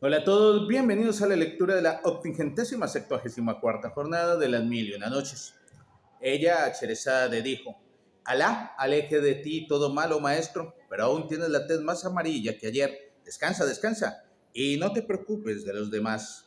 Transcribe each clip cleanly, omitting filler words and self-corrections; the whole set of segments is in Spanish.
Hola a todos, bienvenidos a la lectura de la 80ª jornada de las Mil y Una Noches. Ella, Cherezade, dijo: Alá aleje de ti todo malo, maestro, pero aún tienes la tez más amarilla que ayer. Descansa, descansa, y no te preocupes de los demás.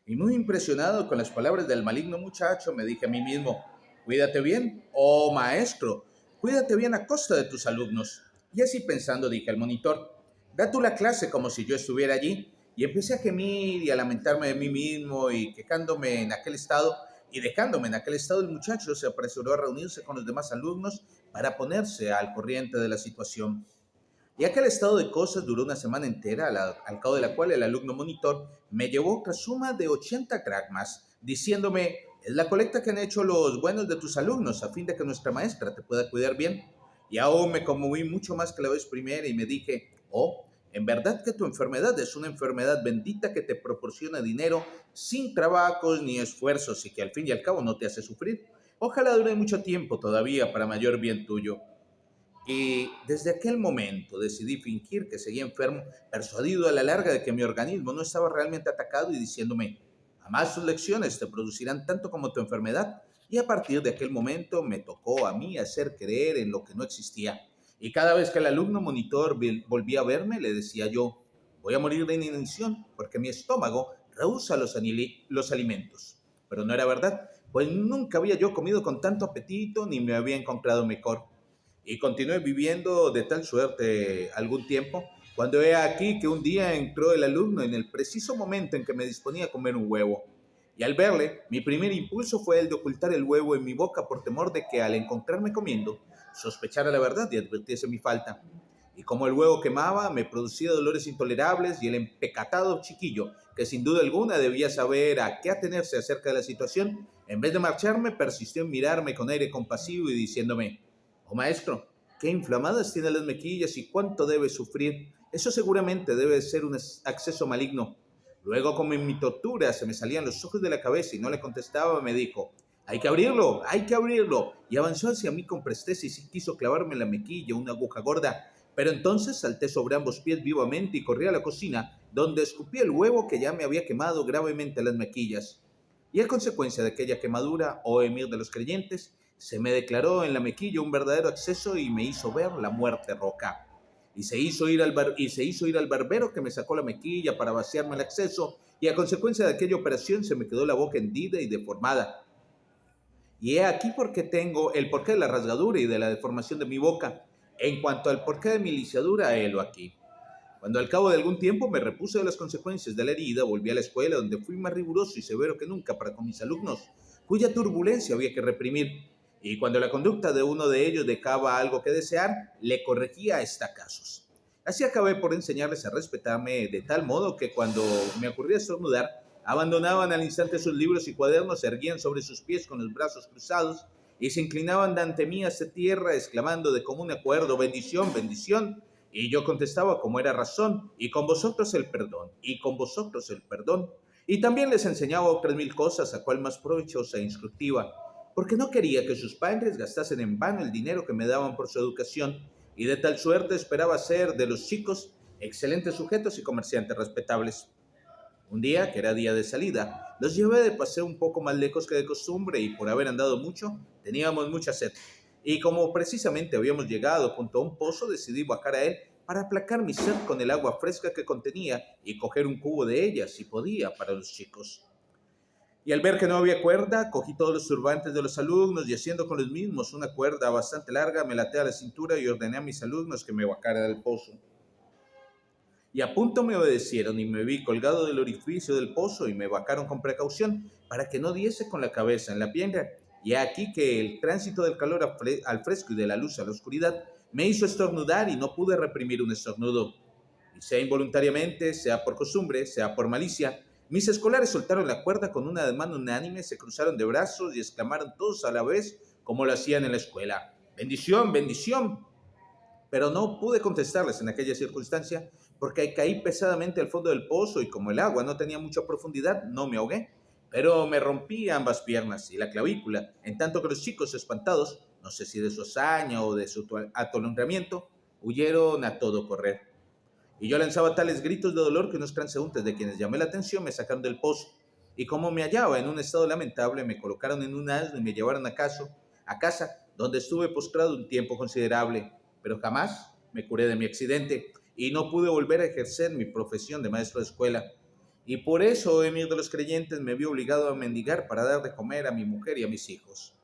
Y muy impresionado con las palabras del maligno muchacho, me dije a mí mismo: cuídate bien, oh maestro, cuídate bien a costa de tus alumnos. Y así pensando dije al monitor: da tú la clase como si yo estuviera allí. Y empecé a gemir y a lamentarme de mí mismo y quejándome en aquel estado. Y dejándome en aquel estado, el muchacho se apresuró a reunirse con los demás alumnos para ponerse al corriente de la situación. Y aquel estado de cosas duró una semana entera, al cabo de la cual el alumno monitor me llevó otra suma de 80 dracmas, diciéndome: es la colecta que han hecho los buenos de tus alumnos a fin de que nuestra maestra te pueda cuidar bien. Y aún me conmoví mucho más que la vez primera y me dije: oh, en verdad que tu enfermedad es una enfermedad bendita que te proporciona dinero sin trabajos ni esfuerzos y que al fin y al cabo no te hace sufrir. Ojalá dure mucho tiempo todavía para mayor bien tuyo. Y desde aquel momento decidí fingir que seguía enfermo, persuadido a la larga de que mi organismo no estaba realmente atacado y diciéndome: jamás tus lecciones te producirán tanto como tu enfermedad. Y a partir de aquel momento me tocó a mí hacer creer en lo que no existía. Y cada vez que el alumno monitor volvía a verme, le decía yo: voy a morir de inanición porque mi estómago rehúsa los alimentos. Pero no era verdad, pues nunca había yo comido con tanto apetito ni me había encontrado mejor. Y continué viviendo de tal suerte algún tiempo, cuando he aquí que un día entró el alumno en el preciso momento en que me disponía a comer un huevo. Y al verle, mi primer impulso fue el de ocultar el huevo en mi boca por temor de que al encontrarme comiendo, sospechara la verdad y advirtiese mi falta. Y como el huevo quemaba, me producía dolores intolerables y el empecatado chiquillo, que sin duda alguna debía saber a qué atenerse acerca de la situación, en vez de marcharme, persistió en mirarme con aire compasivo y diciéndome: oh maestro, qué inflamadas tiene las mejillas y cuánto debe sufrir. Eso seguramente debe ser un acceso maligno. Luego, como en mi tortura se me salían los ojos de la cabeza y no le contestaba, me dijo: hay que abrirlo, hay que abrirlo. Y avanzó hacia mí con presteza y sí quiso clavarme en la mejilla una aguja gorda. Pero entonces salté sobre ambos pies vivamente y corrí a la cocina, donde escupí el huevo que ya me había quemado gravemente las mejillas. Y a consecuencia de aquella quemadura, oh emir de los creyentes, se me declaró en la mejilla un verdadero acceso y me hizo ver la muerte roca. Y se hizo ir al barbero que me sacó la mejilla para vaciarme el acceso, y a consecuencia de aquella operación se me quedó la boca hendida y deformada. Y he aquí el porqué de la rasgadura y de la deformación de mi boca. En cuanto al porqué de mi lisiadura, helo aquí. Cuando al cabo de algún tiempo me repuse de las consecuencias de la herida, volví a la escuela, donde fui más riguroso y severo que nunca para con mis alumnos, cuya turbulencia había que reprimir. Y cuando la conducta de uno de ellos dejaba algo que desear, le corregía a estacazos. Así acabé por enseñarles a respetarme de tal modo que cuando me ocurría estornudar, abandonaban al instante sus libros y cuadernos, se erguían sobre sus pies con los brazos cruzados y se inclinaban ante mí hacia tierra, exclamando de común acuerdo: bendición, bendición. Y yo contestaba como era razón: y con vosotros el perdón, y con vosotros el perdón. Y también les enseñaba otras mil cosas, a cual más provechosa e instructiva, porque no quería que sus padres gastasen en vano el dinero que me daban por su educación, y de tal suerte esperaba ser de los chicos excelentes sujetos y comerciantes respetables. Un día, que era día de salida, los llevé de paseo un poco más lejos que de costumbre y por haber andado mucho, teníamos mucha sed. Y como precisamente habíamos llegado junto a un pozo, decidí bajar a él para aplacar mi sed con el agua fresca que contenía y coger un cubo de ella, si podía, para los chicos. Y al ver que no había cuerda, cogí todos los turbantes de los alumnos y haciendo con los mismos una cuerda bastante larga, me la até a la cintura y ordené a mis alumnos que me bajaran del pozo. Y a punto me obedecieron y me vi colgado del orificio del pozo y me bajaron con precaución para que no diese con la cabeza en la piedra. Y aquí que el tránsito del calor al fresco y de la luz a la oscuridad me hizo estornudar y no pude reprimir un estornudo. Y sea involuntariamente, sea por costumbre, sea por malicia, mis escolares soltaron la cuerda con un ademán unánime, se cruzaron de brazos y exclamaron todos a la vez como lo hacían en la escuela: bendición, bendición. Pero no pude contestarles en aquella circunstancia porque caí pesadamente al fondo del pozo y como el agua no tenía mucha profundidad, no me ahogué, pero me rompí ambas piernas y la clavícula, en tanto que los chicos espantados, no sé si de su hazaña o de su atolondramiento, huyeron a todo correr. Y yo lanzaba tales gritos de dolor que unos transeúntes de quienes llamé la atención me sacaron del pozo. Y como me hallaba en un estado lamentable, me colocaron en un asno y me llevaron a casa, donde estuve postrado un tiempo considerable. Pero jamás me curé de mi accidente y no pude volver a ejercer mi profesión de maestro de escuela. Y por eso, emir de los creyentes, me vi obligado a mendigar para dar de comer a mi mujer y a mis hijos.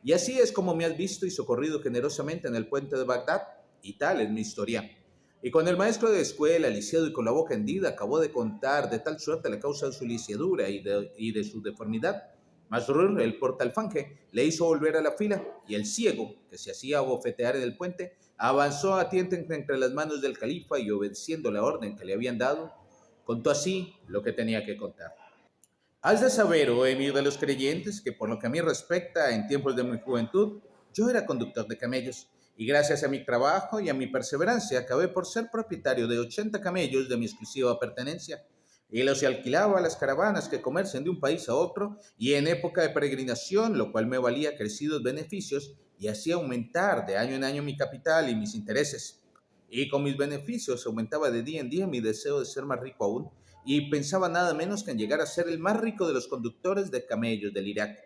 Y así es como me has visto y socorrido generosamente en el puente de Bagdad, y tal es mi historia. Y cuando el maestro de escuela, lisiado y con la boca hendida, acabó de contar de tal suerte la causa de su lisiadura y de su deformidad, Masrur, el portalfanje, le hizo volver a la fila, y el ciego, que se hacía bofetear en el puente, avanzó a tienta entre las manos del califa y, obedeciendo la orden que le habían dado, contó así lo que tenía que contar. Has de saber, oh emir de los creyentes, que por lo que a mí respecta, en tiempos de mi juventud, yo era conductor de camellos, y gracias a mi trabajo y a mi perseverancia acabé por ser propietario de 80 camellos de mi exclusiva pertenencia, y los alquilaba a las caravanas que comercian de un país a otro, y en época de peregrinación, lo cual me valía crecidos beneficios, y hacía aumentar de año en año mi capital y mis intereses. Y con mis beneficios aumentaba de día en día mi deseo de ser más rico aún, y pensaba nada menos que en llegar a ser el más rico de los conductores de camellos del Irak.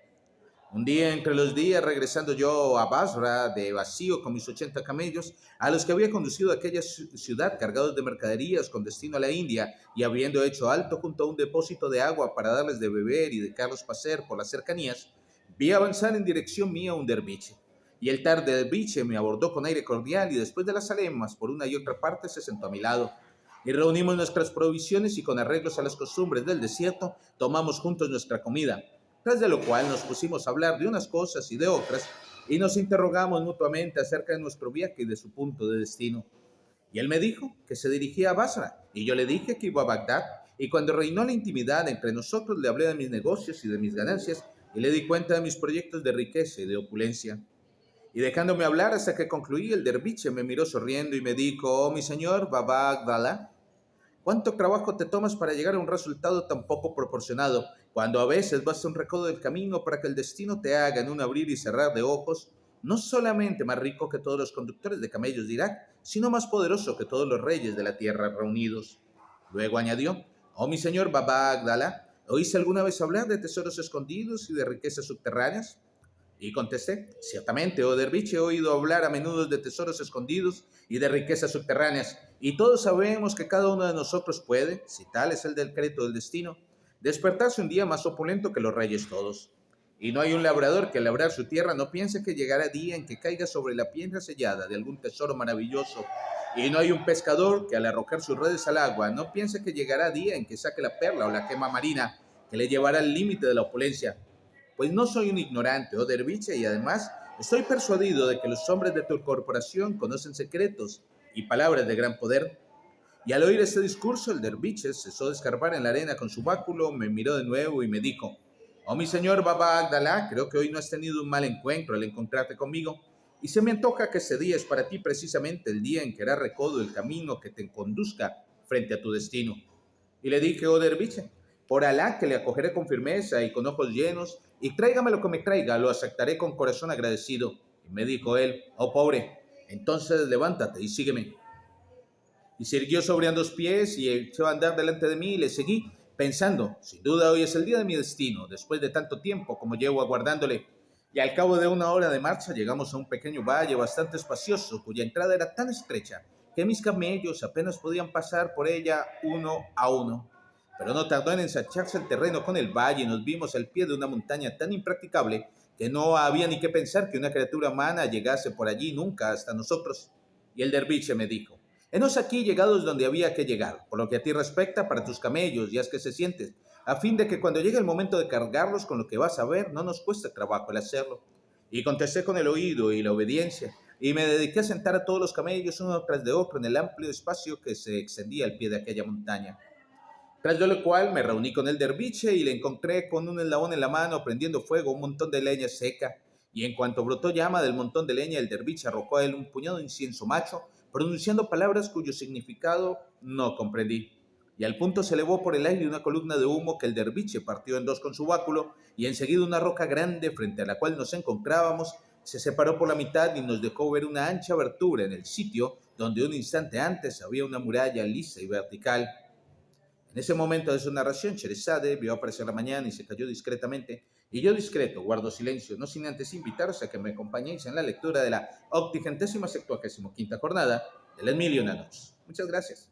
Un día entre los días, regresando yo a Basra de vacío con mis 80 camellos, a los que había conducido a aquella ciudad cargados de mercaderías con destino a la India, y habiendo hecho alto junto a un depósito de agua para darles de beber y dejarlos pasear por las cercanías, vi avanzar en dirección mía un derviche. Y el tal derviche me abordó con aire cordial y después de las alemas por una y otra parte se sentó a mi lado. Y reunimos nuestras provisiones y con arreglos a las costumbres del desierto tomamos juntos nuestra comida, tras de lo cual nos pusimos a hablar de unas cosas y de otras y nos interrogamos mutuamente acerca de nuestro viaje y de su punto de destino. Y él me dijo que se dirigía a Basra y yo le dije que iba a Bagdad, y cuando reinó la intimidad entre nosotros le hablé de mis negocios y de mis ganancias y le di cuenta de mis proyectos de riqueza y de opulencia. Y dejándome hablar hasta que concluí, el derviche me miró sonriendo y me dijo: oh mi señor Baba Agdala, ¿cuánto trabajo te tomas para llegar a un resultado tan poco proporcionado, cuando a veces basta un recodo del camino para que el destino te haga en un abrir y cerrar de ojos, no solamente más rico que todos los conductores de camellos de Irak, sino más poderoso que todos los reyes de la tierra reunidos? Luego añadió: oh mi señor Baba Agdala, ¿oíste alguna vez hablar de tesoros escondidos y de riquezas subterráneas? Y contesté: ciertamente, oh derviche, he oído hablar a menudo de tesoros escondidos y de riquezas subterráneas, y todos sabemos que cada uno de nosotros puede, si tal es el decreto del destino, despertarse un día más opulento que los reyes todos. Y no hay un labrador que al labrar su tierra no piense que llegará día en que caiga sobre la piedra sellada de algún tesoro maravilloso, y no hay un pescador que al arrojar sus redes al agua no piense que llegará día en que saque la perla o la gema marina que le llevará al límite de la opulencia. Pues no soy un ignorante, oh derviche, y además estoy persuadido de que los hombres de tu corporación conocen secretos y palabras de gran poder. Y al oír este discurso, el derviche cesó de escarbar en la arena con su báculo, me miró de nuevo y me dijo: oh mi señor Baba Agdalá, creo que hoy no has tenido un mal encuentro al encontrarte conmigo, y se me antoja que ese día es para ti precisamente el día en que hará recodo el camino que te conduzca frente a tu destino. Y le dije: oh derviche, por Alá que le acogeré con firmeza y con ojos llenos, y tráigame lo que me traiga, lo aceptaré con corazón agradecido. Y me dijo él: oh pobre, entonces levántate y sígueme. Y siguió sobre ambos pies y echó a andar delante de mí y le seguí, pensando: sin duda hoy es el día de mi destino, después de tanto tiempo como llevo aguardándole. Y al cabo de una hora de marcha llegamos a un pequeño valle bastante espacioso, cuya entrada era tan estrecha que mis camellos apenas podían pasar por ella uno a uno. Pero no tardó en ensancharse el terreno con el valle y nos vimos al pie de una montaña tan impracticable que no había ni que pensar que una criatura humana llegase por allí nunca hasta nosotros. Y el derviche me dijo: henos aquí llegados donde había que llegar, por lo que a ti respecta, para tus camellos, y haz que se sienten, a fin de que cuando llegue el momento de cargarlos con lo que vas a ver, no nos cueste trabajo el hacerlo. Y contesté con el oído y la obediencia, y me dediqué a sentar a todos los camellos uno tras de otro en el amplio espacio que se extendía al pie de aquella montaña. Tras de lo cual me reuní con el derviche y le encontré con un eslabón en la mano prendiendo fuego un montón de leña seca, y en cuanto brotó llama del montón de leña, el derviche arrojó a él un puñado de incienso macho, pronunciando palabras cuyo significado no comprendí. Y al punto se elevó por el aire una columna de humo que el derviche partió en dos con su báculo, y enseguida una roca grande frente a la cual nos encontrábamos se separó por la mitad y nos dejó ver una ancha abertura en el sitio donde un instante antes había una muralla lisa y vertical. En ese momento de su narración, Sherazade vio aparecer la mañana y se cayó discretamente, y yo discreto guardo silencio, no sin antes invitaros a que me acompañéis en la lectura de la 80ª 75ª jornada de las Mil y una Noches. Muchas gracias.